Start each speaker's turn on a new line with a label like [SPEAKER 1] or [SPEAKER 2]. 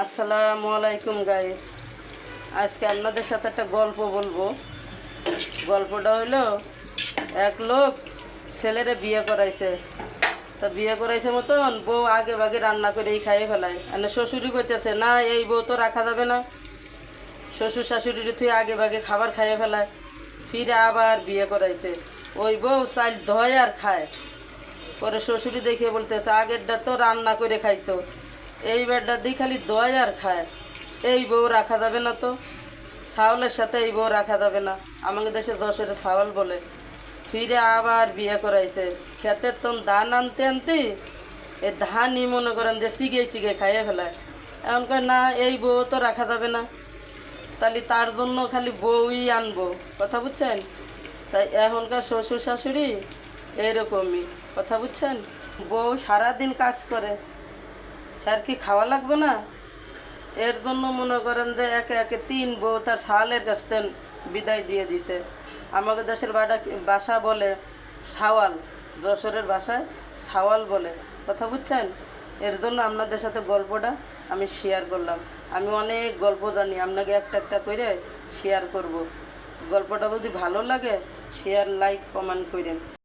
[SPEAKER 1] আসসালামু আলাইকুম গাইস। আজকে আপনাদের সাথে একটা গল্প বলবো। গল্পটা হইলো, এক লোক ছেলেরে বিয়ে করাইছে। তা বিয়ে করাইছে মতন বউ আগে ভাগে রান্না করে খাইয়ে ফেলায়। মানে শ্বশুরই কইতেছে না, এই বউ তো রাখা যাবে না। শ্বশুর শাশুড়ির তুই আগে ভাগে খাবার খাইয়ে ফেলায়, ফিরে আবার বিয়ে করাইছে। ওই বউ চাল ধয় আর খায়। পরে শ্বশুরি দেখে বলতেছে, আগেরটা তো রান্না করে খাইতো, এইবারটা দিয়ে খালি দয় আর খায়। এই বউ রাখা যাবে না তো, চাউলের সাথে এই বউ রাখা যাবে না। আমাদের দেশে যশোরে চাউল বলে। ফিরে আবার বিয়ে করাইছে। ক্ষেতের তো ধান আনতে আনতে এই ধানই মনে করেন যে সিগে সিগে খাইয়ে ফেলায়। এমনকার না, এই বউ তো রাখা যাবে না, তাহলে তার জন্য খালি বউই আনবো। কথা বুঝছেন? তাই এখনকার শ্বশুর শাশুড়ি এইরকমই, কথা বুঝছেন? বউ সারাদিন কাজ করে, আর কি খাওয়া লাগবে না? এর জন্য মনে করেন যে একে একে 3 বউ তার শালের কাছ থেকে বিদায় দিয়ে দিছে। আমাদের দেশের ভাষা বলে সাওয়াল, যশোরের ভাষায় সাওয়াল বলে। কথা বুঝছেন? এর জন্য আপনাদের সাথে গল্পটা আমি শেয়ার করলাম। আমি অনেক গল্প জানি, আপনাকে একটা একটা করে শেয়ার করব। গল্পটা যদি ভালো লাগে শেয়ার, লাইক, কমেন্ট করেন।